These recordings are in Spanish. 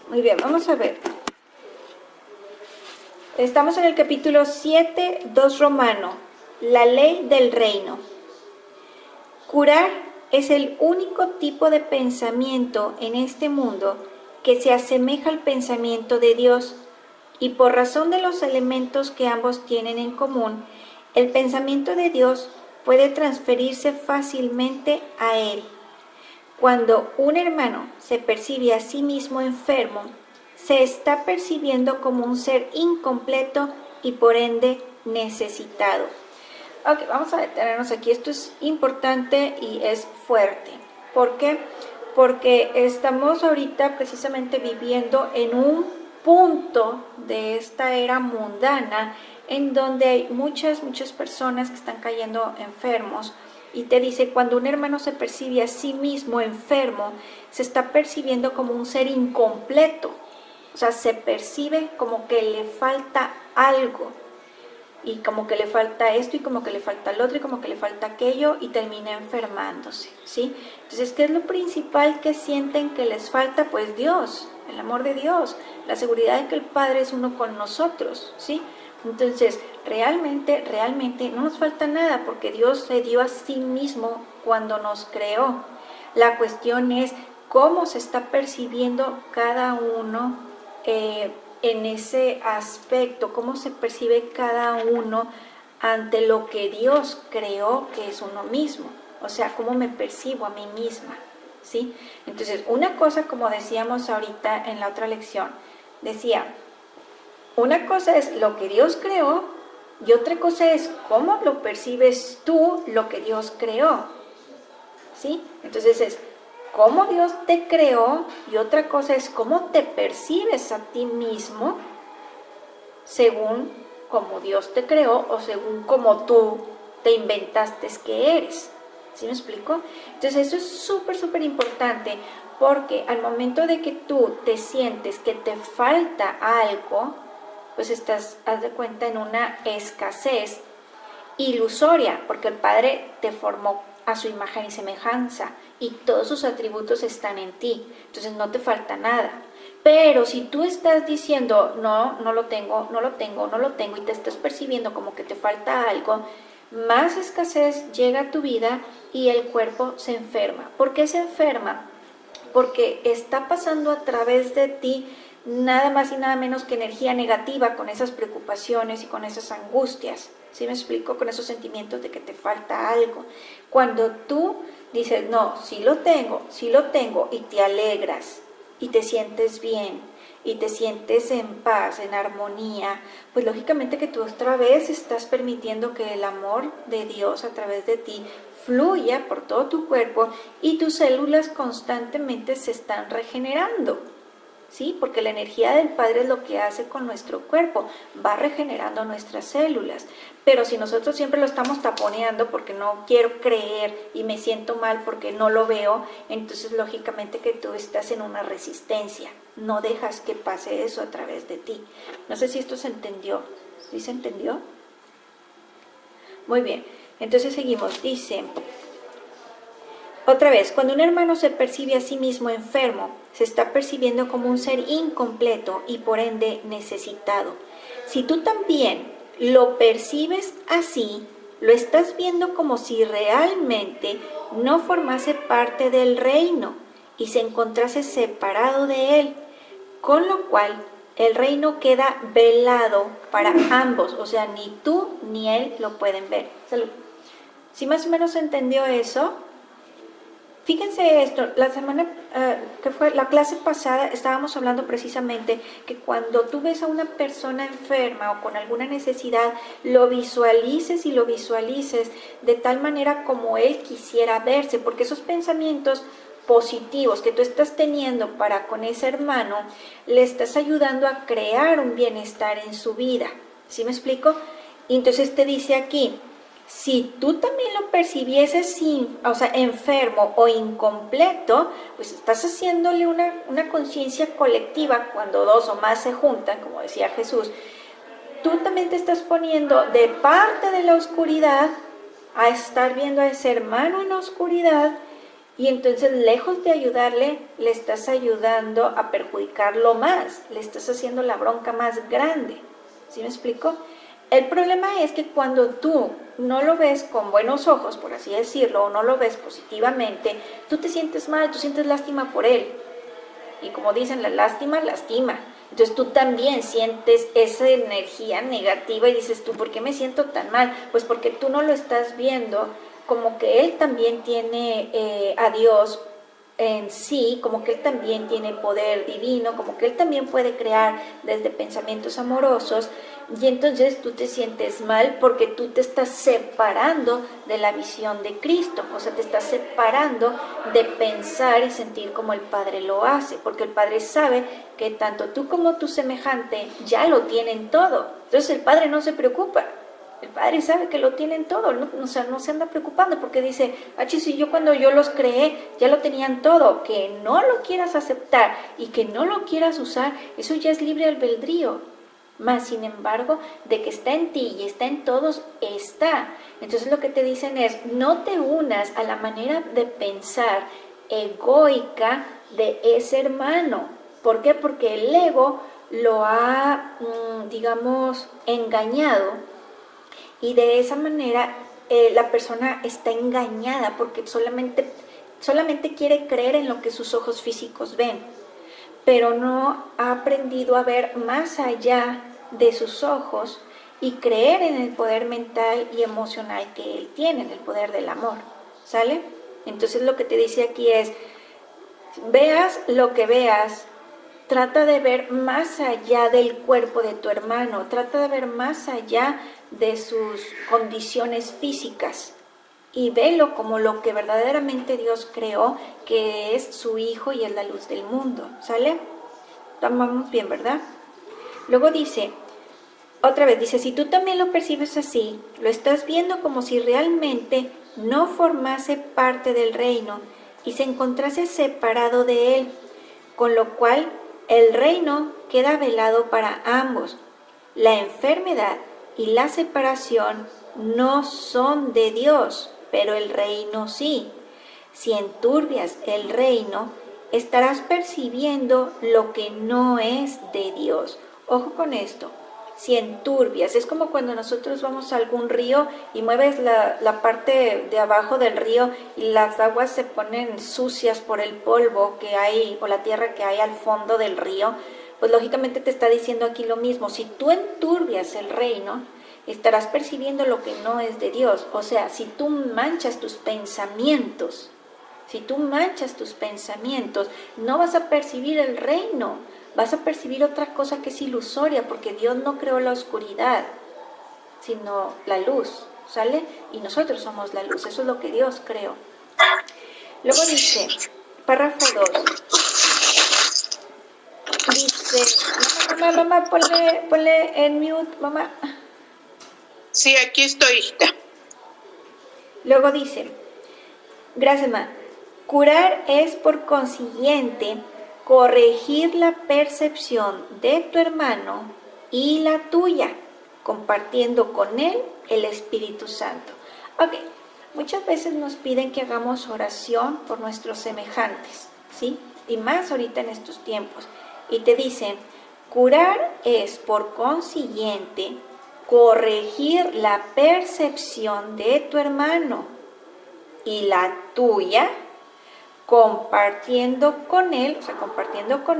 Muy bien, vamos a ver. Estamos en el capítulo 7, 2 romano, la ley del reino. Curar es el único tipo de pensamiento en este mundo que se asemeja al pensamiento de Dios, y por razón de los elementos que ambos tienen en común, el pensamiento de Dios puede transferirse fácilmente a él. Cuando un hermano se percibe a sí mismo enfermo, se está percibiendo como un ser incompleto y por ende necesitado. Ok, vamos a detenernos aquí. Esto es importante y es fuerte. ¿Por qué? Porque estamos ahorita precisamente viviendo en un punto de esta era mundana en donde hay muchas personas que están cayendo enfermos. Y te dice, cuando un hermano se percibe a sí mismo enfermo, se está percibiendo como un ser incompleto. O sea, se percibe como que le falta algo. Y como que le falta esto y como que le falta el otro y como que le falta aquello y termina enfermándose, ¿sí? Entonces, ¿qué es lo principal que sienten que les falta? Pues Dios, el amor de Dios, la seguridad de que el Padre es uno con nosotros, ¿sí? Entonces, realmente no nos falta nada porque Dios se dio a sí mismo cuando nos creó. La cuestión es cómo se está percibiendo cada uno en ese aspecto, cómo se percibe cada uno ante lo que Dios creó, que es uno mismo. O sea, cómo me percibo a mí misma, ¿sí? Entonces, una cosa, como decíamos ahorita en la otra lección, decía, una cosa es lo que Dios creó y otra cosa es cómo lo percibes tú lo que Dios creó, ¿sí? Entonces es cómo Dios te creó y otra cosa es cómo te percibes a ti mismo según cómo Dios te creó o según cómo tú te inventaste que eres. ¿Sí me explico? Entonces eso es súper importante porque al momento de que tú te sientes que te falta algo, pues estás, haz de cuenta, en una escasez ilusoria, porque el Padre te formó a su imagen y semejanza y todos sus atributos están en ti, entonces no te falta nada. Pero si tú estás diciendo, no lo tengo y te estás percibiendo como que te falta algo, más escasez llega a tu vida y el cuerpo se enferma. ¿Por qué se enferma? Porque está pasando a través de ti nada más y nada menos que energía negativa con esas preocupaciones y con esas angustias. ¿Sí me explico? Con esos sentimientos de que te falta algo. Cuando tú dices, no, sí lo tengo, y te alegras, y te sientes bien, y te sientes en paz, en armonía, pues lógicamente que tú otra vez estás permitiendo que el amor de Dios a través de ti fluya por todo tu cuerpo y tus células constantemente se están regenerando. ¿Sí? Porque la energía del Padre es lo que hace con nuestro cuerpo, va regenerando nuestras células. Pero si nosotros siempre lo estamos taponeando porque no quiero creer y me siento mal porque no lo veo, entonces lógicamente que tú estás en una resistencia, no dejas que pase eso a través de ti. No sé si esto se entendió. ¿Sí se entendió? Muy bien, entonces seguimos. Dice, otra vez, cuando un hermano se percibe a sí mismo enfermo, se está percibiendo como un ser incompleto y por ende necesitado. Si tú también lo percibes así, lo estás viendo como si realmente no formase parte del reino y se encontrase separado de él, con lo cual el reino queda velado para ambos, o sea, ni tú ni él lo pueden ver. Salud. ¿Sí más o menos entendió eso? Fíjense esto, la semana que fue la clase pasada estábamos hablando precisamente que cuando tú ves a una persona enferma o con alguna necesidad, lo visualices de tal manera como él quisiera verse, porque esos pensamientos positivos que tú estás teniendo para con ese hermano, le estás ayudando a crear un bienestar en su vida. ¿Sí me explico? Y entonces te dice aquí, si tú también lo percibieses enfermo o incompleto, pues estás haciéndole una conciencia colectiva cuando dos o más se juntan, como decía Jesús. Tú también te estás poniendo de parte de la oscuridad a estar viendo a ese hermano en la oscuridad Y entonces, lejos de ayudarle, le estás ayudando a perjudicarlo más, le estás haciendo la bronca más grande. ¿Sí me explico? El problema es que cuando tú no lo ves con buenos ojos, por así decirlo, o no lo ves positivamente, tú te sientes mal, tú sientes lástima por él. Y como dicen, la lástima lastima. Entonces tú también sientes esa energía negativa y dices tú, ¿por qué me siento tan mal? Pues porque tú no lo estás viendo como que él también tiene a Dios en sí, como que él también tiene poder divino, como que él también puede crear desde pensamientos amorosos, y entonces tú te sientes mal porque tú te estás separando de la visión de Cristo, o sea, te estás separando de pensar y sentir como el Padre lo hace, porque el Padre sabe que tanto tú como tu semejante ya lo tienen todo, entonces el Padre no se preocupa. El Padre sabe que lo tienen todo, ¿no? O sea, no se anda preocupando porque dice, si yo cuando yo los creé ya lo tenían todo, que no lo quieras aceptar y que no lo quieras usar, eso ya es libre albedrío. Mas, sin embargo, de que está en ti y está en todos, está. Entonces lo que te dicen es, no te unas a la manera de pensar egoica de ese hermano. ¿Por qué? Porque el ego lo ha, digamos, engañado. Y de esa manera la persona está engañada porque solamente quiere creer en lo que sus ojos físicos ven, pero no ha aprendido a ver más allá de sus ojos y creer en el poder mental y emocional que él tiene, en el poder del amor. ¿Sale? Entonces lo que te dice aquí es, veas lo que veas, trata de ver más allá del cuerpo de tu hermano, trata de ver más allá de sus condiciones físicas y velo como lo que verdaderamente Dios creó, que es su Hijo y es la luz del mundo. ¿Sale? Vamos bien, ¿verdad? Luego dice, otra vez dice, si tú también lo percibes así, lo estás viendo como si realmente no formase parte del reino y se encontrase separado de él, con lo cual el reino queda velado para ambos. La enfermedad y la separación no son de Dios, pero el reino sí. Si enturbias el reino, estarás percibiendo lo que no es de Dios. Ojo con esto. Si enturbias, es como cuando nosotros vamos a algún río y mueves la parte de abajo del río y las aguas se ponen sucias por el polvo que hay o la tierra que hay al fondo del río, pues lógicamente te está diciendo aquí lo mismo. Si tú enturbias el reino, estarás percibiendo lo que no es de Dios. O sea, si tú manchas tus pensamientos, no vas a percibir el reino, vas a percibir otra cosa que es ilusoria, porque Dios no creó la oscuridad, sino la luz, ¿sale? Y nosotros somos la luz, eso es lo que Dios creó. Luego dice, párrafo 2, dice, mamá, ponle en mute, mamá. Sí, aquí estoy. Luego dice, gracias, mamá. Curar es, por consiguiente, corregir la percepción de tu hermano y la tuya, compartiendo con él el Espíritu Santo. Ok, muchas veces nos piden que hagamos oración por nuestros semejantes, ¿sí? Y más ahorita en estos tiempos. Y te dicen, curar es, por consiguiente, corregir la percepción de tu hermano y la tuya, compartiendo con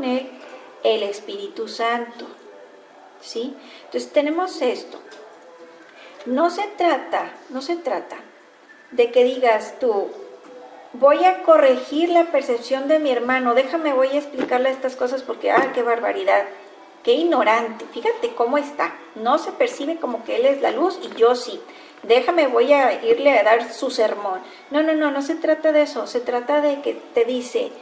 él el Espíritu Santo, ¿sí? Entonces tenemos esto. No se trata de que digas tú, voy a corregir la percepción de mi hermano, voy a explicarle estas cosas porque, qué barbaridad, qué ignorante, fíjate cómo está, no se percibe como que él es la luz y yo sí. Voy a irle a dar su sermón. No se trata de eso, se trata de que te dice,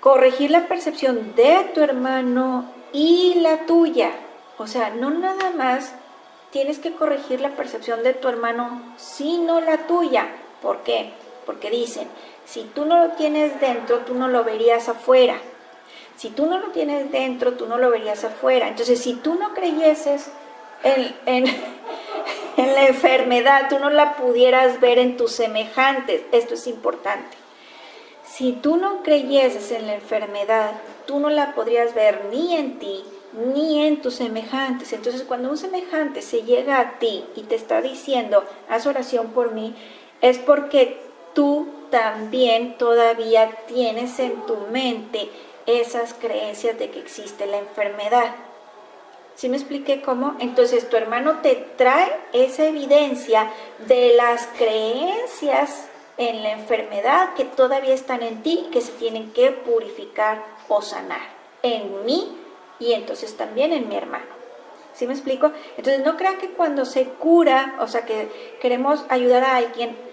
corregir la percepción de tu hermano y la tuya. O sea, no nada más tienes que corregir la percepción de tu hermano, sino la tuya. ¿Por qué? Porque dicen, si tú no lo tienes dentro, tú no lo verías afuera. Si tú no lo tienes dentro, tú no lo verías afuera. Entonces, si tú no creyeses en la enfermedad, tú no la pudieras ver en tus semejantes. Esto es importante. Si tú no creyeses en la enfermedad, tú no la podrías ver ni en ti, ni en tus semejantes. Entonces, cuando un semejante se llega a ti y te está diciendo, haz oración por mí, es porque tú también todavía tienes en tu mente esas creencias de que existe la enfermedad. ¿Sí me expliqué cómo? Entonces tu hermano te trae esa evidencia de las creencias en la enfermedad que todavía están en ti, que se tienen que purificar o sanar en mí y entonces también en mi hermano. ¿Sí me explico? Entonces no crean que cuando se cura, o sea que queremos ayudar a alguien,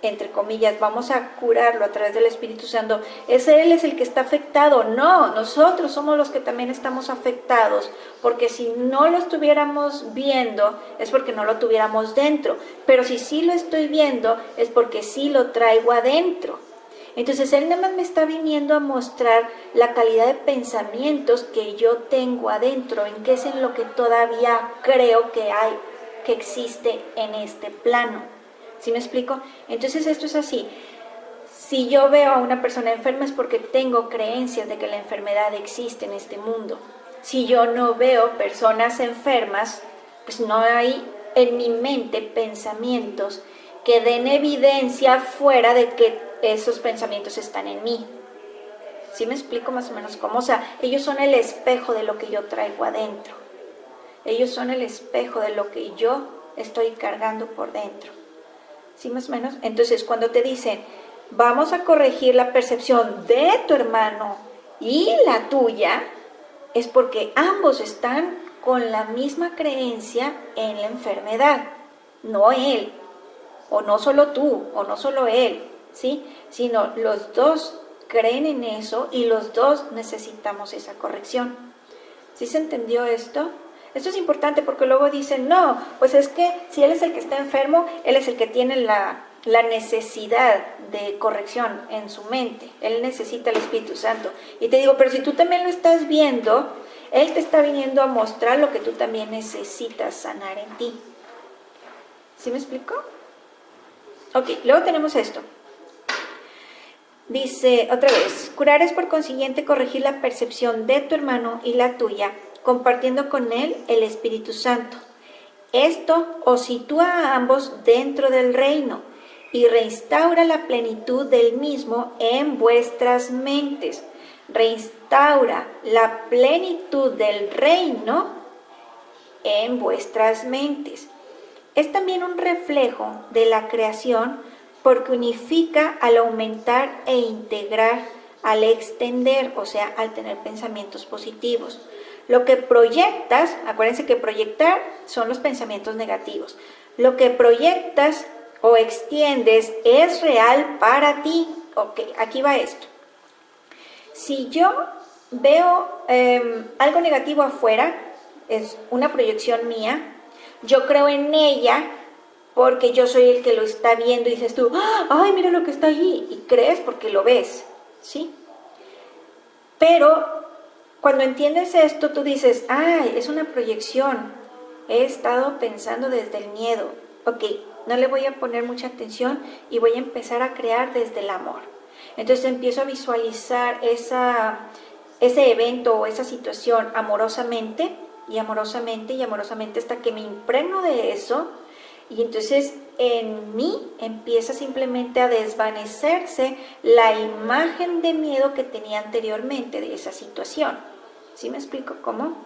entre comillas, vamos a curarlo a través del Espíritu Santo, él es el que está afectado. No, nosotros somos los que también estamos afectados, porque si no lo estuviéramos viendo, es porque no lo tuviéramos dentro, pero si sí lo estoy viendo, es porque sí lo traigo adentro. Entonces él nada más me está viniendo a mostrar la calidad de pensamientos que yo tengo adentro, en qué es en lo que todavía creo que hay, que existe en este plano. ¿Sí me explico? Entonces esto es así. Si yo veo a una persona enferma es porque tengo creencias de que la enfermedad existe en este mundo. Si yo no veo personas enfermas, pues no hay en mi mente pensamientos que den evidencia fuera de que esos pensamientos están en mí. ¿Sí me explico más o menos cómo? O sea, ellos son el espejo de lo que yo traigo adentro. Ellos son el espejo de lo que yo estoy cargando por dentro. ¿Sí más o menos? Entonces, cuando te dicen, vamos a corregir la percepción de tu hermano y la tuya, es porque ambos están con la misma creencia en la enfermedad, no él, o no solo tú, o no solo él, ¿sí? Sino los dos creen en eso y los dos necesitamos esa corrección. ¿Sí se entendió esto? Esto es importante porque luego dicen, no, pues es que si él es el que está enfermo, él es el que tiene la necesidad de corrección en su mente. Él necesita el Espíritu Santo. Y te digo, pero si tú también lo estás viendo, él te está viniendo a mostrar lo que tú también necesitas sanar en ti. ¿Sí me explico? Ok, luego tenemos esto. Dice otra vez, curar es por consiguiente corregir la percepción de tu hermano y la tuya, compartiendo con él el Espíritu Santo. Esto os sitúa a ambos dentro del reino y reinstaura la plenitud del mismo en vuestras mentes. Reinstaura la plenitud del reino en vuestras mentes. Es también un reflejo de la creación porque unifica al aumentar e integrar, al extender, o sea, al tener pensamientos positivos. Lo que proyectas, acuérdense que proyectar son los pensamientos negativos. Lo que proyectas o extiendes es real para ti. Ok, aquí va esto. Si yo veo algo negativo afuera, es una proyección mía, yo creo en ella porque yo soy el que lo está viendo y dices tú, ¡ay, mira lo que está allí! Y crees porque lo ves, ¿sí? Pero cuando entiendes esto, tú dices, ¡ay, es una proyección! He estado pensando desde el miedo. Ok, no le voy a poner mucha atención y voy a empezar a crear desde el amor. Entonces empiezo a visualizar ese evento o esa situación amorosamente y amorosamente y amorosamente hasta que me impregno de eso. Y entonces en mí empieza simplemente a desvanecerse la imagen de miedo que tenía anteriormente de esa situación. ¿Sí me explico cómo?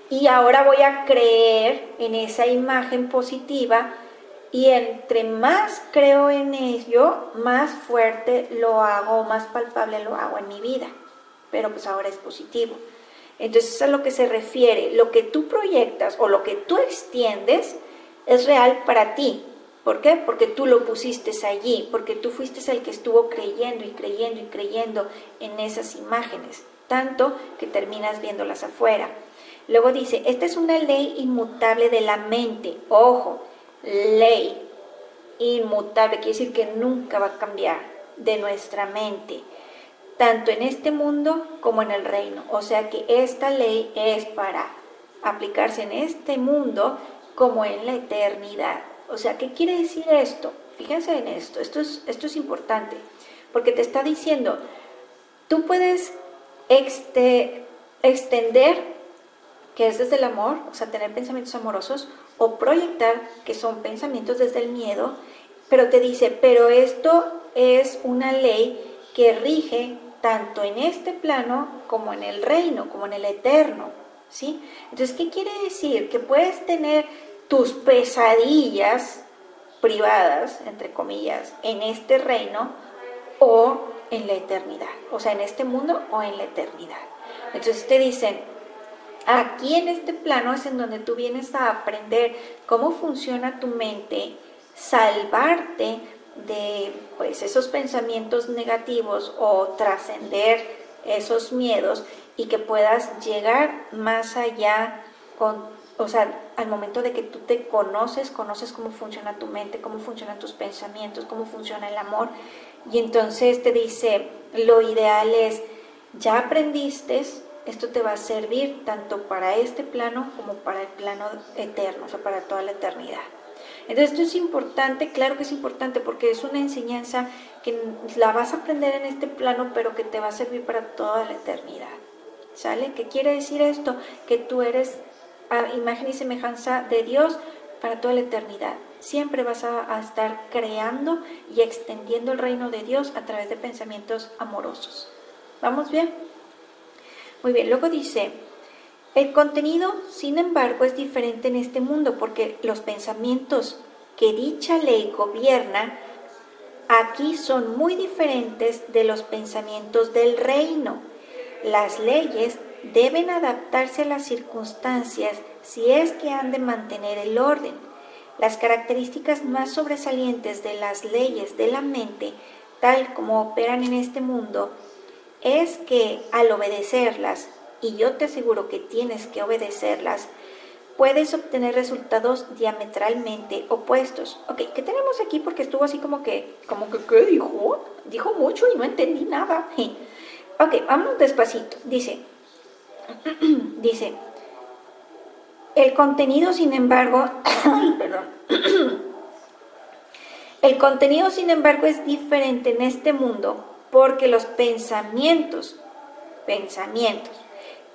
Y ahora voy a creer en esa imagen positiva y entre más creo en ello, más fuerte lo hago, más palpable lo hago en mi vida. Pero pues ahora es positivo. Entonces a lo que se refiere, lo que tú proyectas o lo que tú extiendes es real para ti. ¿Por qué? Porque tú lo pusiste allí, porque tú fuiste el que estuvo creyendo y creyendo y creyendo en esas imágenes, tanto que terminas viéndolas afuera. Luego dice, esta es una ley inmutable de la mente. Ojo, ley inmutable, quiere decir que nunca va a cambiar de nuestra mente, tanto en este mundo como en el reino. O sea que esta ley es para aplicarse en este mundo como en la eternidad. O sea, ¿qué quiere decir esto? Fíjense en esto, esto es importante. porque te está diciendo, tú puedes extender, que es desde el amor, o sea, tener pensamientos amorosos, o proyectar, que son pensamientos desde el miedo, pero te dice, pero esto es una ley que rige tanto en este plano como en el reino, como en el eterno, ¿sí? Entonces, ¿qué quiere decir? Que puedes tener tus pesadillas privadas, entre comillas, en este reino o en la eternidad, o sea, en este mundo o en la eternidad. Entonces te dicen, aquí en este plano es en donde tú vienes a aprender cómo funciona tu mente, salvarte de pues esos pensamientos negativos o trascender esos miedos y que puedas llegar más allá o sea, al momento de que tú te conoces cómo funciona tu mente, cómo funcionan tus pensamientos, cómo funciona el amor, y entonces te dice, lo ideal es, ya aprendiste, esto te va a servir tanto para este plano como para el plano eterno, o sea, para toda la eternidad. Entonces esto es importante, claro que es importante, porque es una enseñanza que la vas a aprender en este plano, pero que te va a servir para toda la eternidad. ¿Sale? ¿Qué quiere decir esto? Que tú eres imagen y semejanza de Dios para toda la eternidad. Siempre vas a estar creando y extendiendo el reino de Dios a través de pensamientos amorosos. ¿Vamos bien? Muy bien, luego dice, el contenido, sin embargo, es diferente en este mundo porque los pensamientos que dicha ley gobierna aquí son muy diferentes de los pensamientos del reino. Las leyes deben adaptarse a las circunstancias si es que han de mantener el orden. Las características más sobresalientes de las leyes de la mente, tal como operan en este mundo, es que al obedecerlas, y yo te aseguro que tienes que obedecerlas, puedes obtener resultados diametralmente opuestos. Ok, ¿qué tenemos aquí? Porque estuvo así como que ¿qué dijo? Dijo mucho y no entendí nada. Ok, vámonos despacito. Dice, el contenido, sin embargo, perdón, el contenido, sin embargo, es diferente en este mundo porque los pensamientos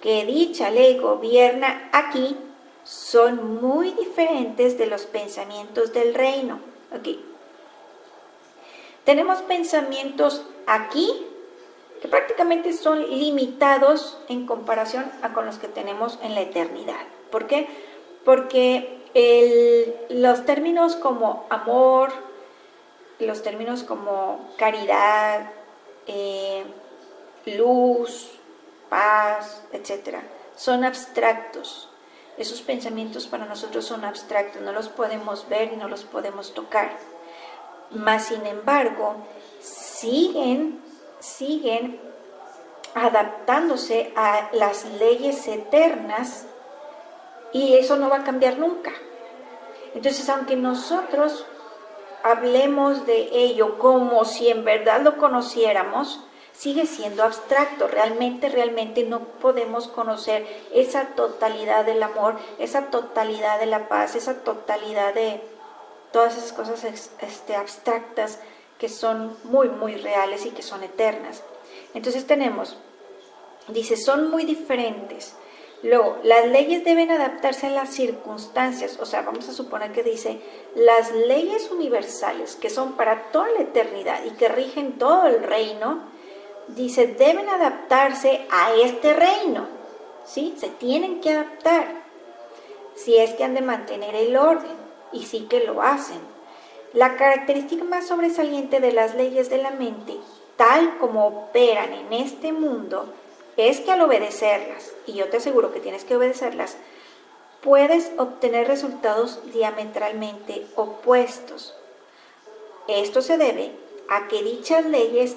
que dicha ley gobierna aquí son muy diferentes de los pensamientos del reino. Okay. Tenemos pensamientos aquí que prácticamente son limitados en comparación con los que tenemos en la eternidad. ¿Por qué? Porque los términos como amor, los términos como caridad, luz, paz, etc., son abstractos. Esos pensamientos para nosotros son abstractos, no los podemos ver y no los podemos tocar. Mas, sin embargo, siguen adaptándose a las leyes eternas y eso no va a cambiar nunca. Entonces, aunque nosotros hablemos de ello como si en verdad lo conociéramos, sigue siendo abstracto. Realmente no podemos conocer esa totalidad del amor, esa totalidad de la paz, esa totalidad de todas esas cosas abstractas que son muy, muy reales y que son eternas. Entonces dice, son muy diferentes. Luego, las leyes deben adaptarse a las circunstancias, o sea, vamos a suponer que dice, las leyes universales que son para toda la eternidad y que rigen todo el reino, dice, deben adaptarse a este reino, ¿sí? Se tienen que adaptar, si es que han de mantener el orden, y sí que lo hacen. La característica más sobresaliente de las leyes de la mente, tal como operan en este mundo, es que al obedecerlas, y yo te aseguro que tienes que obedecerlas, puedes obtener resultados diametralmente opuestos. Esto se debe a que dichas leyes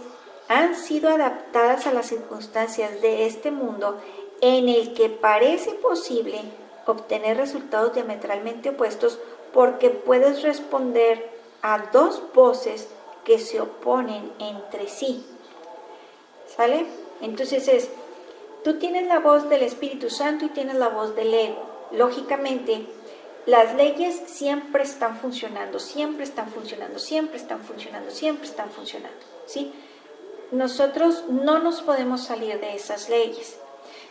han sido adaptadas a las circunstancias de este mundo en el que parece posible obtener resultados diametralmente opuestos porque puedes responder a dos voces que se oponen entre sí. ¿Sale? Entonces tú tienes la voz del Espíritu Santo y tienes la voz del ego. Lógicamente, las leyes siempre están funcionando, ¿sí? nosotros no nos podemos salir de esas leyes.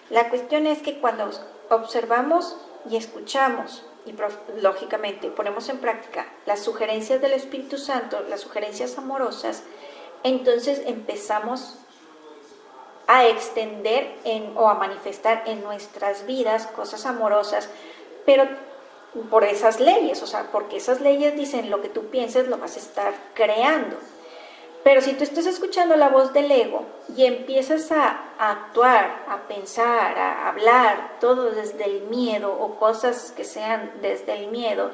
La cuestión es que cuando observamos y escuchamos y lógicamente ponemos en práctica las sugerencias del Espíritu Santo, las sugerencias amorosas, entonces empezamos a extender o a manifestar en nuestras vidas cosas amorosas, pero por esas leyes, o sea, porque esas leyes dicen lo que tú pienses lo vas a estar creando. Pero si tú estás escuchando la voz del ego y empiezas a actuar, a pensar, a hablar, todo desde el miedo o cosas que sean desde el miedo,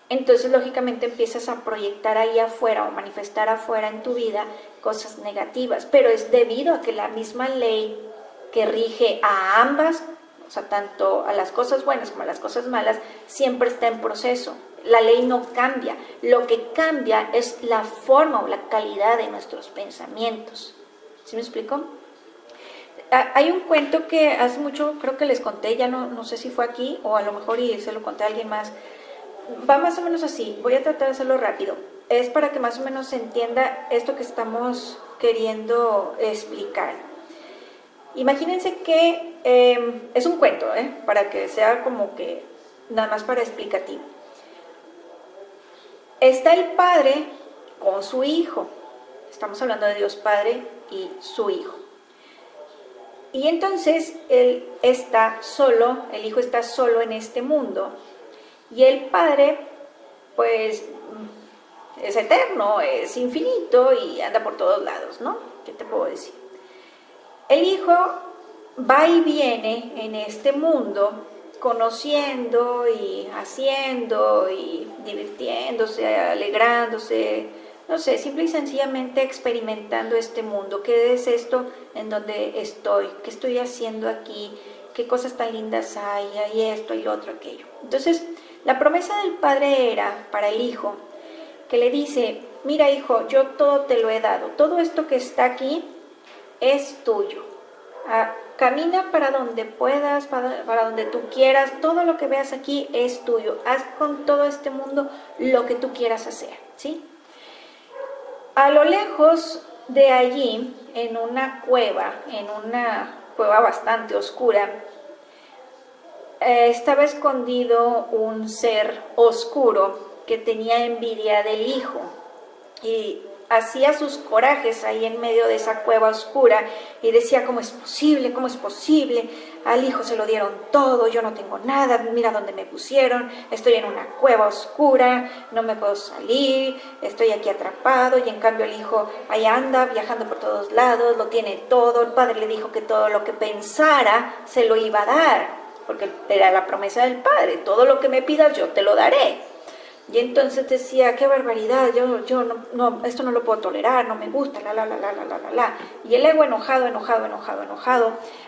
entonces lógicamente empiezas a proyectar ahí afuera o manifestar afuera en tu vida cosas negativas. Pero es debido a que la misma ley que rige a ambas, o sea, tanto a las cosas buenas como a las cosas malas, siempre está en proceso. La ley no cambia, lo que cambia es la forma o la calidad de nuestros pensamientos. ¿Sí me explico? Hay un cuento que hace mucho creo que les conté, ya no sé si fue aquí o a lo mejor y se lo conté a alguien más. Va más o menos así, voy a tratar de hacerlo rápido. Es para que más o menos se entienda esto que estamos queriendo explicar. Imagínense que es un cuento, para que sea como que nada más para explicativo. Está el padre con su hijo, estamos hablando de Dios Padre y su hijo. Y entonces él está solo, el hijo está solo en este mundo, y el padre, pues, es eterno, es infinito y anda por todos lados, ¿no? ¿Qué te puedo decir? El hijo va y viene en este mundo, conociendo y haciendo y divirtiéndose, alegrándose, no sé, simple y sencillamente experimentando este mundo. ¿Qué es esto en donde estoy? ¿Qué estoy haciendo aquí? ¿Qué cosas tan lindas hay esto, hay lo otro, aquello? Entonces, la promesa del padre era para el hijo, que le dice, mira hijo, yo todo te lo he dado, todo esto que está aquí es tuyo. Camina para donde puedas, para donde tú quieras, todo lo que veas aquí es tuyo. Haz con todo este mundo lo que tú quieras hacer, ¿sí? A lo lejos de allí, en una cueva bastante oscura, estaba escondido un ser oscuro que tenía envidia del hijo y hacía sus corajes ahí en medio de esa cueva oscura y decía, ¿cómo es posible? ¿Cómo es posible? Al hijo se lo dieron todo, yo no tengo nada, mira dónde me pusieron, estoy en una cueva oscura, no me puedo salir, estoy aquí atrapado y en cambio el hijo ahí anda viajando por todos lados, lo tiene todo, el padre le dijo que todo lo que pensara se lo iba a dar, porque era la promesa del padre, todo lo que me pidas yo te lo daré. Y entonces decía, qué barbaridad, yo no, esto no lo puedo tolerar, no me gusta, la. Y el ego enojado,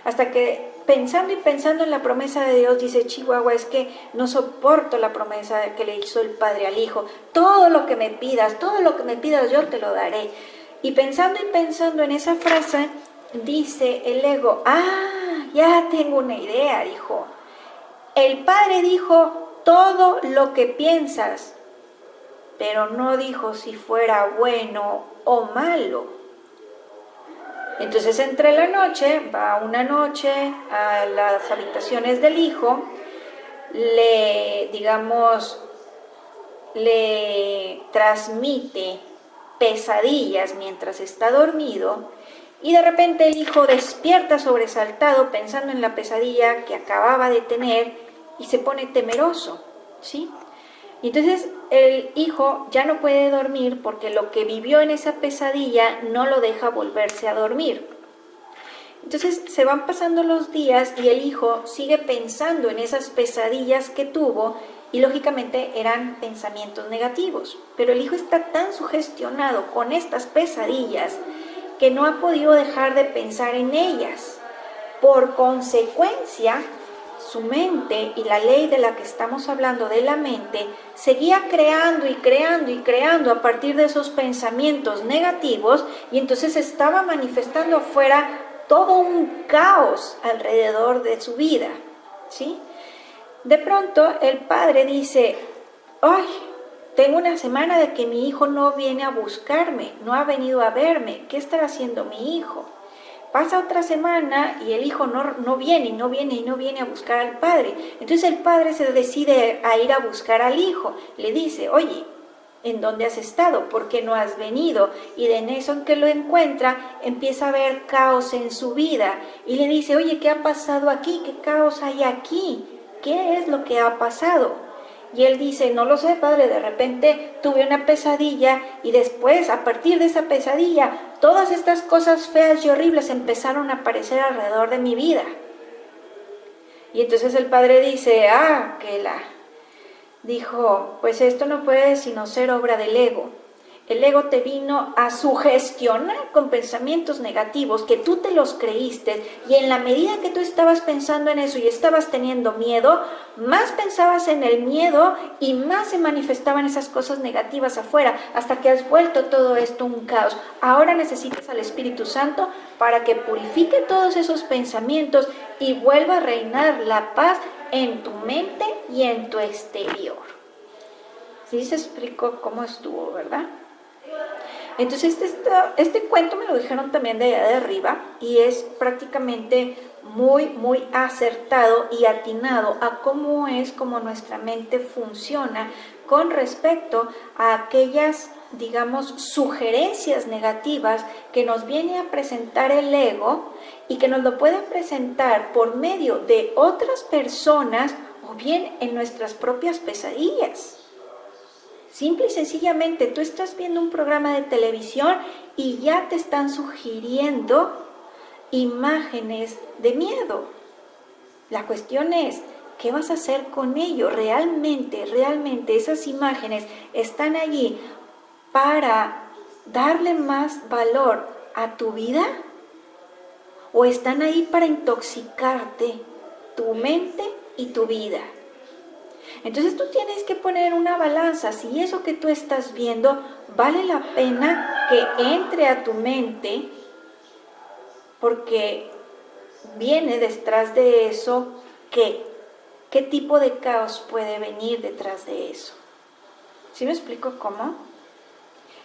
hasta que pensando y pensando en la promesa de Dios, dice, Chihuahua, es que no soporto la promesa que le hizo el padre al hijo. Todo lo que me pidas, yo te lo daré. Y pensando en esa frase, dice el ego, ya tengo una idea, dijo. El padre dijo, todo lo que piensas, pero no dijo si fuera bueno o malo. Entonces entre la noche, va una noche a las habitaciones del hijo, le transmite pesadillas mientras está dormido y de repente el hijo despierta sobresaltado pensando en la pesadilla que acababa de tener y se pone temeroso, ¿sí? Y entonces el hijo ya no puede dormir porque lo que vivió en esa pesadilla no lo deja volverse a dormir. Entonces se van pasando los días y el hijo sigue pensando en esas pesadillas que tuvo y lógicamente eran pensamientos negativos. Pero el hijo está tan sugestionado con estas pesadillas que no ha podido dejar de pensar en ellas. Por consecuencia, su mente y la ley de la que estamos hablando de la mente seguía creando a partir de esos pensamientos negativos y entonces estaba manifestando afuera todo un caos alrededor de su vida, ¿sí? De pronto el padre dice, tengo una semana de que mi hijo no viene a buscarme, no ha venido a verme. ¿Qué estará haciendo mi hijo? Pasa otra semana y el hijo no viene a buscar al padre. Entonces el padre se decide a ir a buscar al hijo. Le dice, oye, ¿en dónde has estado? ¿Por qué no has venido? Y en eso en que lo encuentra, empieza a haber caos en su vida. Y le dice, oye, ¿qué ha pasado aquí? ¿Qué caos hay aquí? ¿Qué es lo que ha pasado? Y él dice, no lo sé, padre, de repente tuve una pesadilla y después, a partir de esa pesadilla, todas estas cosas feas y horribles empezaron a aparecer alrededor de mi vida. Y entonces el padre dice, dijo, pues esto no puede sino ser obra del ego. El ego te vino a sugestionar con pensamientos negativos que tú te los creíste, y en la medida que tú estabas pensando en eso y estabas teniendo miedo, más pensabas en el miedo y más se manifestaban esas cosas negativas afuera, hasta que has vuelto todo esto un caos. Ahora necesitas al Espíritu Santo para que purifique todos esos pensamientos y vuelva a reinar la paz en tu mente y en tu exterior. ¿Sí se explicó cómo estuvo, verdad? Entonces este cuento me lo dijeron también de allá de arriba y es prácticamente muy acertado y atinado a cómo es como nuestra mente funciona con respecto a aquellas, digamos, sugerencias negativas que nos viene a presentar el ego y que nos lo puede presentar por medio de otras personas o bien en nuestras propias pesadillas. Simple y sencillamente, tú estás viendo un programa de televisión y ya te están sugiriendo imágenes de miedo. La cuestión es, ¿qué vas a hacer con ello? ¿Realmente esas imágenes están allí para darle más valor a tu vida? ¿O están ahí para intoxicarte tu mente y tu vida? Entonces tú tienes que poner una balanza, si eso que tú estás viendo vale la pena que entre a tu mente, porque viene detrás de eso, ¿qué tipo de caos puede venir detrás de eso? ¿Sí me explico cómo?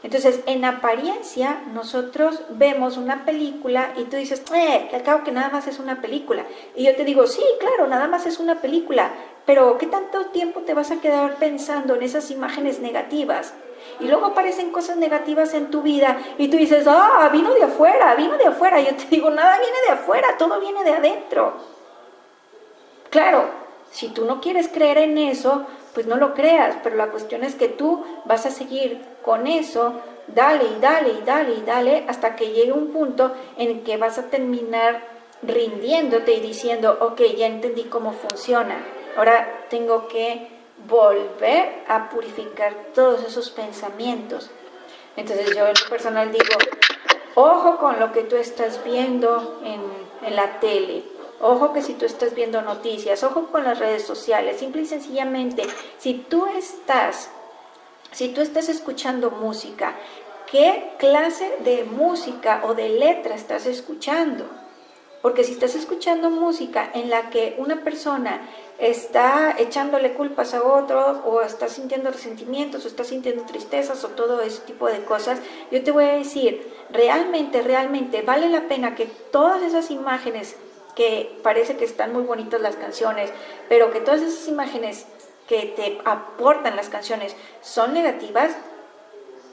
Entonces, en apariencia, nosotros vemos una película y tú dices, que al cabo que nada más es una película. Y yo te digo, sí, claro, nada más es una película, pero ¿qué tanto tiempo te vas a quedar pensando en esas imágenes negativas? Y luego aparecen cosas negativas en tu vida y tú dices, vino de afuera. Yo te digo, nada viene de afuera, todo viene de adentro. Claro, si tú no quieres creer en eso, pues no lo creas, pero la cuestión es que tú vas a seguir con eso, dale hasta que llegue un punto en el que vas a terminar rindiéndote y diciendo, ok, ya entendí cómo funciona, ahora tengo que volver a purificar todos esos pensamientos. Entonces yo en lo personal digo, ojo con lo que tú estás viendo en la tele. Ojo que si tú estás viendo noticias, ojo con las redes sociales, simple y sencillamente, si tú estás escuchando música, ¿qué clase de música o de letra estás escuchando? Porque si estás escuchando música en la que una persona está echándole culpas a otros, o está sintiendo resentimientos, o está sintiendo tristezas, o todo ese tipo de cosas, yo te voy a decir, realmente vale la pena que todas esas imágenes, que parece que están muy bonitas las canciones, pero que todas esas imágenes que te aportan las canciones son negativas,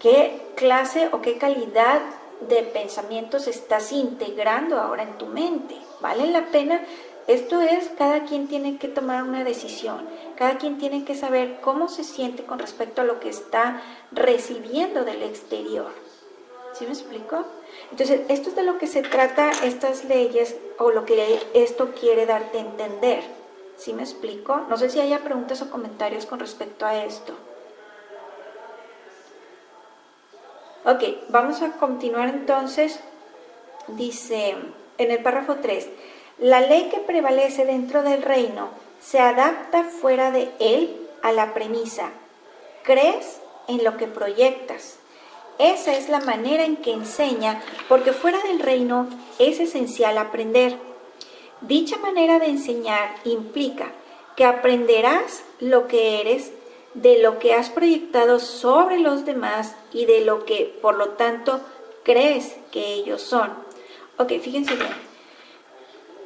¿qué clase o qué calidad de pensamientos estás integrando ahora en tu mente? ¿Vale la pena? Esto es, cada quien tiene que tomar una decisión, cada quien tiene que saber cómo se siente con respecto a lo que está recibiendo del exterior. ¿Sí me explico? Entonces, esto es de lo que se trata estas leyes, o lo que esto quiere darte a entender. ¿Sí me explico? No sé si haya preguntas o comentarios con respecto a esto. Ok, vamos a continuar entonces. Dice en el párrafo 3, la ley que prevalece dentro del reino se adapta fuera de él a la premisa, crees en lo que proyectas. Esa es la manera en que enseña, porque fuera del reino es esencial aprender. Dicha manera de enseñar implica que aprenderás lo que eres de lo que has proyectado sobre los demás y de lo que, por lo tanto, crees que ellos son. Ok, fíjense bien.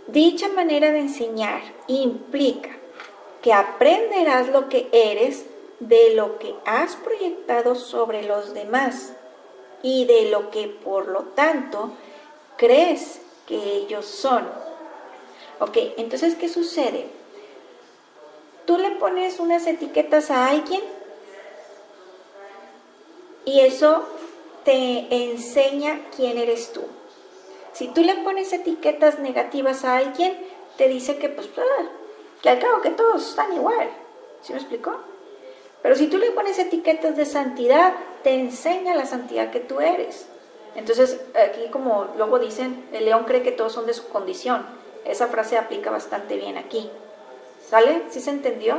Dicha manera de enseñar implica que aprenderás lo que eres de lo que has proyectado sobre los demás y de lo que, por lo tanto, crees que ellos son. Ok, entonces, ¿qué sucede? Tú le pones unas etiquetas a alguien y eso te enseña quién eres tú. Si tú le pones etiquetas negativas a alguien, te dice que que al cabo que todos están igual. ¿Sí me explicó? Pero si tú le pones etiquetas de santidad, te enseña la santidad que tú eres. Entonces, aquí como luego dicen, el león cree que todos son de su condición. Esa frase aplica bastante bien aquí. ¿Sale? ¿Sí se entendió?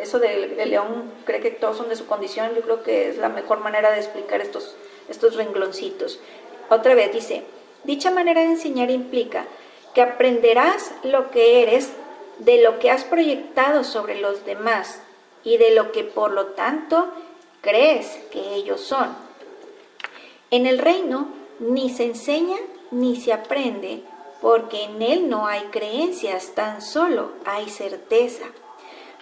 Eso del león cree que todos son de su condición, yo creo que es la mejor manera de explicar estos rengloncitos. Otra vez dice, dicha manera de enseñar implica que aprenderás lo que eres de lo que has proyectado sobre los demás y de lo que por lo tanto crees que ellos son. En el reino ni se enseña ni se aprende, porque en él no hay creencias, tan solo hay certeza.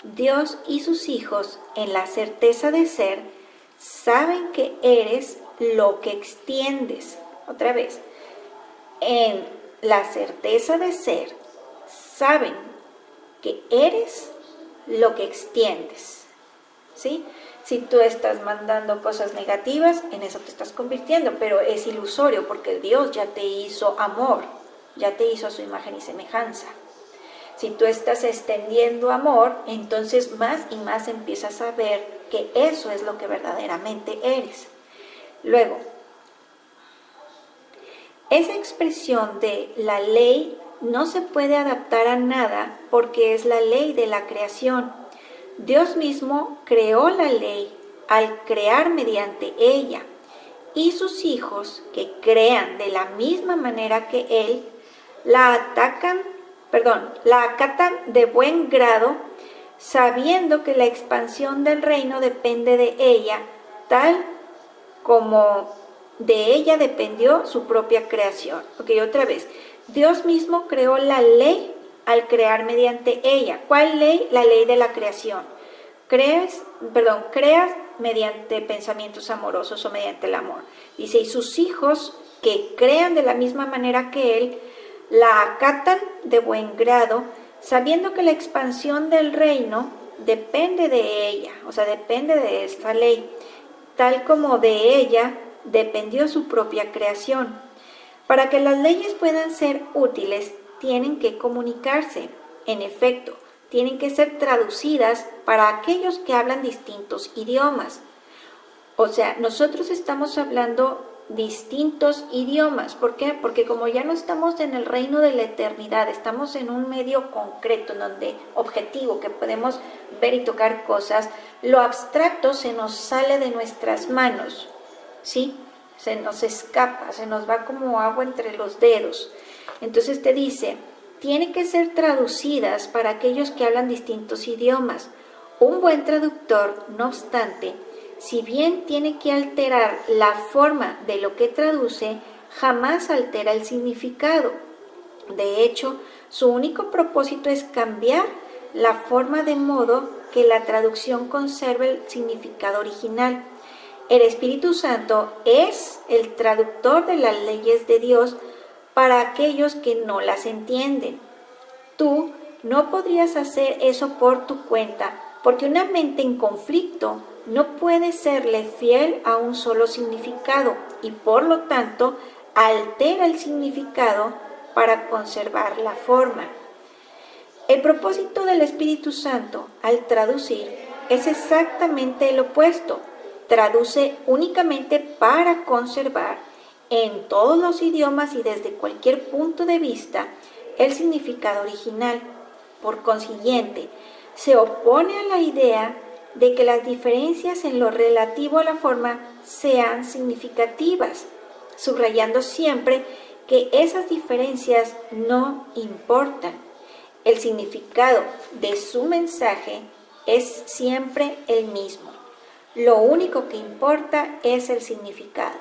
Dios y sus hijos, en la certeza de ser, saben que eres lo que extiendes. Otra vez, en la certeza de ser, saben que eres lo que extiendes. ¿Sí? Si tú estás mandando cosas negativas, en eso te estás convirtiendo, pero es ilusorio porque Dios ya te hizo amor, ya te hizo a su imagen y semejanza. Si tú estás extendiendo amor, entonces más y más empiezas a ver que eso es lo que verdaderamente eres. Luego, esa expresión de la ley no se puede adaptar a nada porque es la ley de la creación. Dios mismo creó la ley al crear mediante ella, y sus hijos, que crean de la misma manera que Él, la acatan de buen grado, sabiendo que la expansión del reino depende de ella, tal como de ella dependió su propia creación. Ok, otra vez. Dios mismo creó la ley al crear mediante ella. ¿Cuál ley? La ley de la creación. Creas mediante pensamientos amorosos o mediante el amor. Dice, y sus hijos que crean de la misma manera que Él, la acatan de buen grado, sabiendo que la expansión del reino depende de ella, o sea, depende de esta ley, tal como de ella dependió su propia creación. Para que las leyes puedan ser útiles, tienen que comunicarse. En efecto, tienen que ser traducidas para aquellos que hablan distintos idiomas. O sea, nosotros estamos hablando distintos idiomas. ¿Por qué? Porque como ya no estamos en el reino de la eternidad, estamos en un medio concreto, en donde objetivo, que podemos ver y tocar cosas, lo abstracto se nos sale de nuestras manos, ¿sí? Se nos escapa, se nos va como agua entre los dedos. Entonces te dice, tiene que ser traducidas para aquellos que hablan distintos idiomas. Un buen traductor, no obstante, si bien tiene que alterar la forma de lo que traduce, jamás altera el significado. De hecho, su único propósito es cambiar la forma de modo que la traducción conserve el significado original. El Espíritu Santo es el traductor de las leyes de Dios para aquellos que no las entienden. Tú no podrías hacer eso por tu cuenta, porque una mente en conflicto no puede serle fiel a un solo significado y por lo tanto altera el significado para conservar la forma. El propósito del Espíritu Santo al traducir es exactamente el opuesto. Traduce únicamente para conservar en todos los idiomas y desde cualquier punto de vista el significado original. Por consiguiente, se opone a la idea de que las diferencias en lo relativo a la forma sean significativas, subrayando siempre que esas diferencias no importan. El significado de su mensaje es siempre el mismo. Lo único que importa es el significado.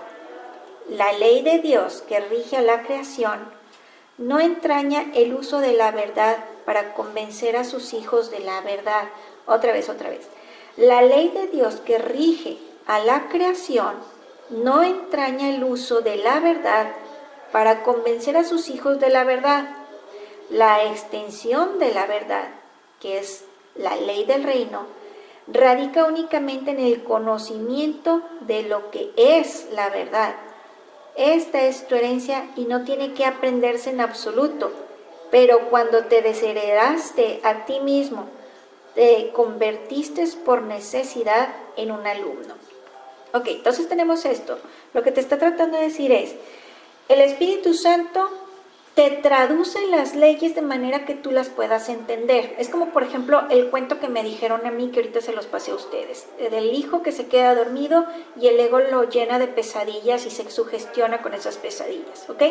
La ley de Dios que rige a la creación no entraña el uso de la verdad para convencer a sus hijos de la verdad. Otra vez. La ley de Dios que rige a la creación no entraña el uso de la verdad para convencer a sus hijos de la verdad. La extensión de la verdad, que es la ley del reino, radica únicamente en el conocimiento de lo que es la verdad. Esta es tu herencia y no tiene que aprenderse en absoluto, pero cuando te desheredaste a ti mismo, te convertiste por necesidad en un alumno. Ok, entonces tenemos esto. Lo que te está tratando de decir es, el Espíritu Santo te traduce las leyes de manera que tú las puedas entender. Es como, por ejemplo, el cuento que me dijeron a mí, que ahorita se los pasé a ustedes, del hijo que se queda dormido y el ego lo llena de pesadillas y se sugestiona con esas pesadillas, ¿ok?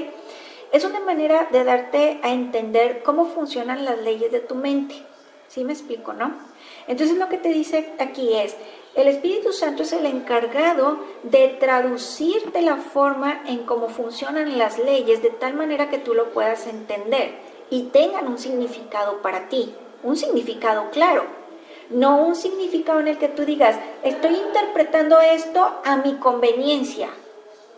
Es una manera de darte a entender cómo funcionan las leyes de tu mente. ¿Sí me explico, no? Entonces lo que te dice aquí es, el Espíritu Santo es el encargado de traducirte la forma en cómo funcionan las leyes de tal manera que tú lo puedas entender y tengan un significado para ti, un significado claro, no un significado en el que tú digas, estoy interpretando esto a mi conveniencia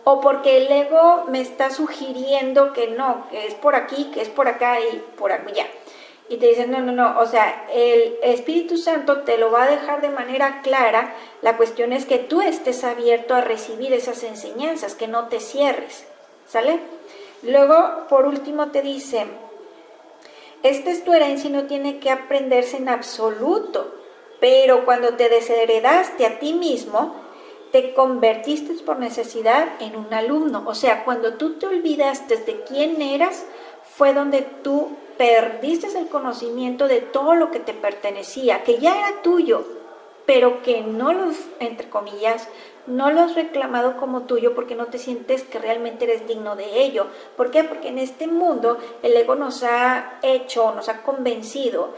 o porque el ego me está sugiriendo que no, que es por aquí, que es por acá y por allá. Y te dicen, no, o sea, el Espíritu Santo te lo va a dejar de manera clara. La cuestión es que tú estés abierto a recibir esas enseñanzas, que no te cierres, ¿sale? Luego, por último, te dice, esta es tu herencia y no tiene que aprenderse en absoluto, pero cuando te desheredaste a ti mismo, te convertiste por necesidad en un alumno. O sea, cuando tú te olvidaste de quién eras, fue donde tú perdiste el conocimiento de todo lo que te pertenecía, que ya era tuyo, pero que no los, entre comillas, no lo has reclamado como tuyo porque no te sientes que realmente eres digno de ello. ¿Por qué? Porque en este mundo el ego nos ha convencido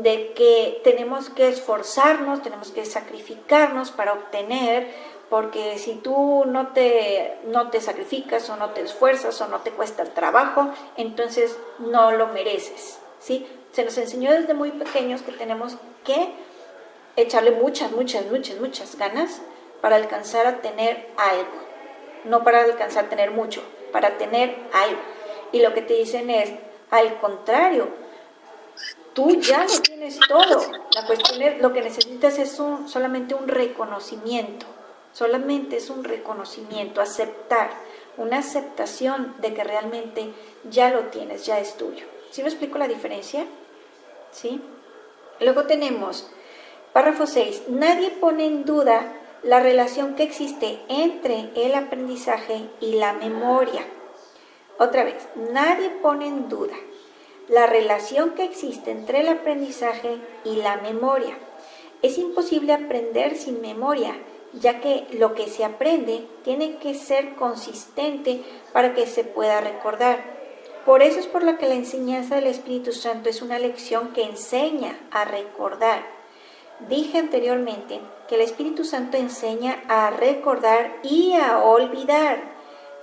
de que tenemos que esforzarnos, tenemos que sacrificarnos para obtener, porque si tú no te sacrificas o no te esfuerzas o no te cuesta el trabajo, entonces no lo mereces, ¿sí? Se nos enseñó desde muy pequeños que tenemos que echarle muchas ganas para alcanzar a tener algo, no para alcanzar a tener mucho, para tener algo. Y lo que te dicen es, al contrario, tú ya lo tienes todo. La cuestión es, lo que necesitas es solamente un reconocimiento. Solamente es un reconocimiento, aceptar, una aceptación de que realmente ya lo tienes, ya es tuyo. ¿Sí me explico la diferencia? ¿Sí? Luego tenemos, párrafo 6, nadie pone en duda la relación que existe entre el aprendizaje y la memoria. Otra vez, nadie pone en duda la relación que existe entre el aprendizaje y la memoria. Es imposible aprender sin memoria, ya que lo que se aprende tiene que ser consistente para que se pueda recordar. Por eso es por lo que la enseñanza del Espíritu Santo es una lección que enseña a recordar. Dije anteriormente que el Espíritu Santo enseña a recordar y a olvidar,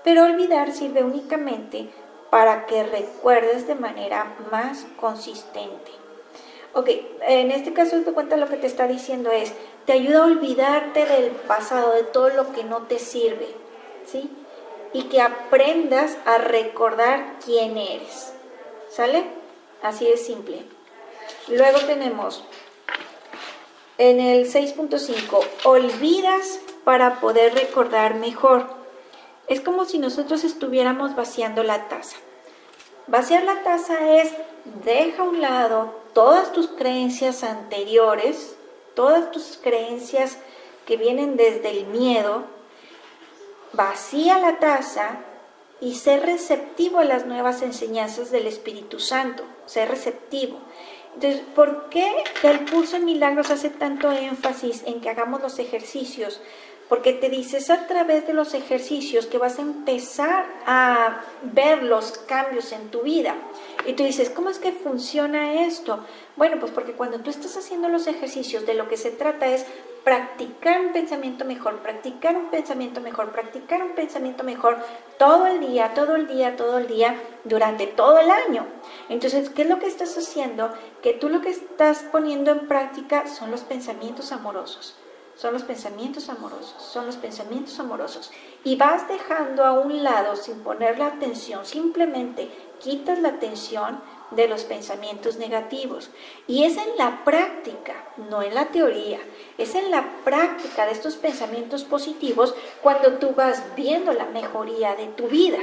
pero olvidar sirve únicamente para que recuerdes de manera más consistente. Ok, en este caso te cuenta lo que te está diciendo es, te ayuda a olvidarte del pasado, de todo lo que no te sirve, ¿sí? Y que aprendas a recordar quién eres, ¿sale? Así de simple. Luego tenemos en el 6.5, olvidas para poder recordar mejor. Es como si nosotros estuviéramos vaciando la taza. Vaciar la taza es, deja a un lado todas tus creencias anteriores, todas tus creencias que vienen desde el miedo, vacía la taza y sé receptivo a las nuevas enseñanzas del Espíritu Santo, sé receptivo. Entonces, ¿por qué el curso de milagros hace tanto énfasis en que hagamos los ejercicios porque te dices a través de los ejercicios que vas a empezar a ver los cambios en tu vida. Y tú dices, ¿cómo es que funciona esto? Bueno, pues porque cuando tú estás haciendo los ejercicios, de lo que se trata es practicar un pensamiento mejor, practicar un pensamiento mejor, practicar un pensamiento mejor todo el día, todo el día, todo el día, durante todo el año. Entonces, ¿qué es lo que estás haciendo? Que tú lo que estás poniendo en práctica son los pensamientos amorosos. Son los pensamientos amorosos, son los pensamientos amorosos. Y vas dejando a un lado, sin poner la atención, simplemente quitas la atención de los pensamientos negativos. Y es en la práctica, no en la teoría, es en la práctica de estos pensamientos positivos cuando tú vas viendo la mejoría de tu vida.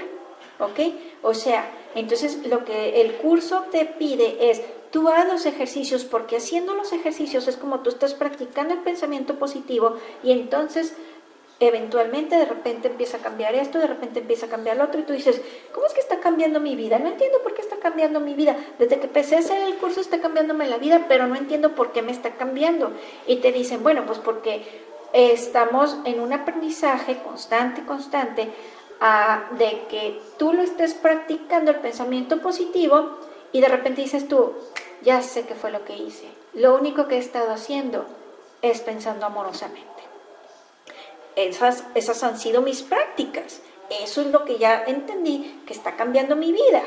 ¿Ok? O sea, entonces lo que el curso te pide es, tú haz los ejercicios, porque haciendo los ejercicios es como tú estás practicando el pensamiento positivo y entonces eventualmente de repente empieza a cambiar esto, de repente empieza a cambiar lo otro y tú dices, ¿cómo es que está cambiando mi vida? No entiendo por qué está cambiando mi vida. Desde que empecé a hacer el curso está cambiándome la vida, pero no entiendo por qué me está cambiando. Y te dicen, bueno, pues porque estamos en un aprendizaje constante, de que tú lo estés practicando el pensamiento positivo y de repente dices tú, ya sé qué fue lo que hice. Lo único que he estado haciendo es pensando amorosamente. Esas han sido mis prácticas. Eso es lo que ya entendí que está cambiando mi vida.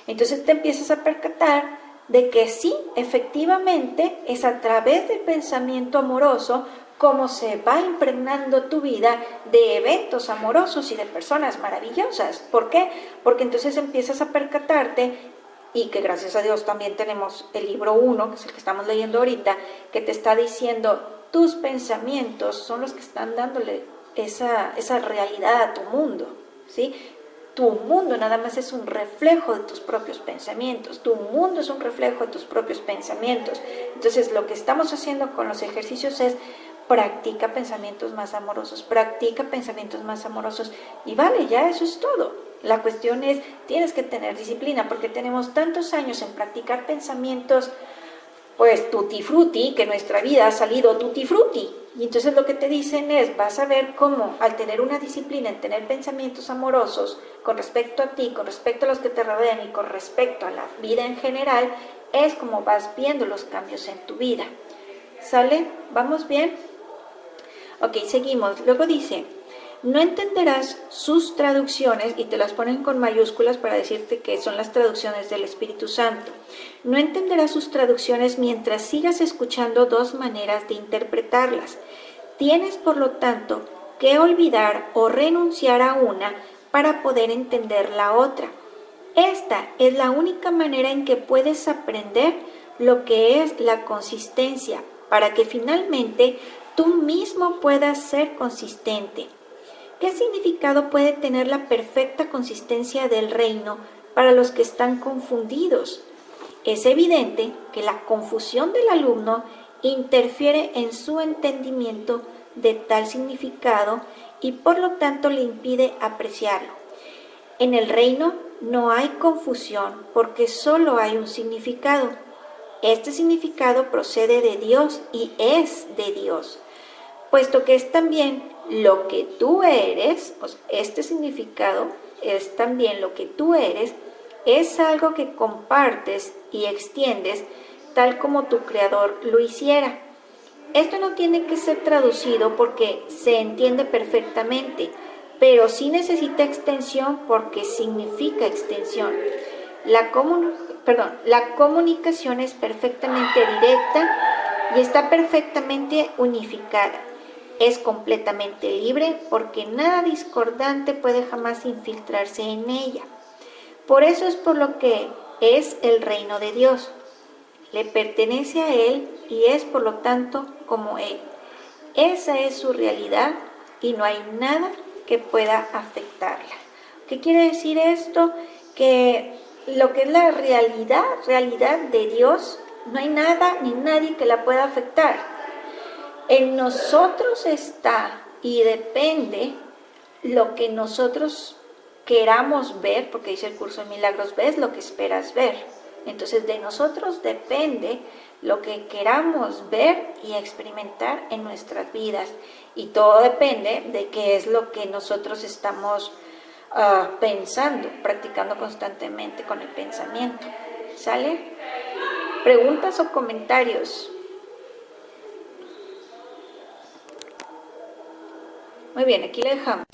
Entonces te empiezas a percatar de que sí, efectivamente, es a través del pensamiento amoroso cómo se va impregnando tu vida de eventos amorosos y de personas maravillosas. ¿Por qué? Porque entonces empiezas a percatarte, y que gracias a Dios también tenemos el libro 1, que es el que estamos leyendo ahorita, que te está diciendo, tus pensamientos son los que están dándole esa realidad a tu mundo, ¿sí? Tu mundo nada más es un reflejo de tus propios pensamientos, tu mundo es un reflejo de tus propios pensamientos. Entonces lo que estamos haciendo con los ejercicios es practica pensamientos más amorosos, practica pensamientos más amorosos y vale, ya eso es todo. La cuestión es, tienes que tener disciplina porque tenemos tantos años en practicar pensamientos pues tutti frutti, que nuestra vida ha salido tutti frutti. Y entonces lo que te dicen es, vas a ver cómo al tener una disciplina, en tener pensamientos amorosos con respecto a ti, con respecto a los que te rodean y con respecto a la vida en general, es como vas viendo los cambios en tu vida. ¿Sale? ¿Vamos bien? Ok, seguimos. Luego dice, no entenderás sus traducciones, y te las ponen con mayúsculas para decirte que son las traducciones del Espíritu Santo. No entenderás sus traducciones mientras sigas escuchando dos maneras de interpretarlas. Tienes, por lo tanto, que olvidar o renunciar a una para poder entender la otra. Esta es la única manera en que puedes aprender lo que es la consistencia, para que finalmente tú mismo puedas ser consistente. ¿Qué significado puede tener la perfecta consistencia del reino para los que están confundidos? Es evidente que la confusión del alumno interfiere en su entendimiento de tal significado y por lo tanto le impide apreciarlo. En el reino no hay confusión porque solo hay un significado. Este significado procede de Dios y es de Dios, puesto que es también lo que tú eres, pues este significado es también lo que tú eres, es algo que compartes y extiendes tal como tu Creador lo hiciera. Esto no tiene que ser traducido porque se entiende perfectamente, pero sí necesita extensión porque significa extensión. La comunicación es perfectamente directa y está perfectamente unificada. Es completamente libre porque nada discordante puede jamás infiltrarse en ella. Por eso es por lo que es el reino de Dios. Le pertenece a Él y es por lo tanto como Él. Esa es su realidad y no hay nada que pueda afectarla. ¿Qué quiere decir esto? Que lo que es la realidad de Dios, no hay nada ni nadie que la pueda afectar. En nosotros está y depende lo que nosotros queramos ver, porque dice el curso de milagros, ves lo que esperas ver, Entonces de nosotros depende lo que queramos ver y experimentar en nuestras vidas. Y todo depende de qué es lo que nosotros estamos pensando, practicando constantemente con el pensamiento. ¿Sale? ¿Preguntas o comentarios? Muy bien, aquí le dejamos.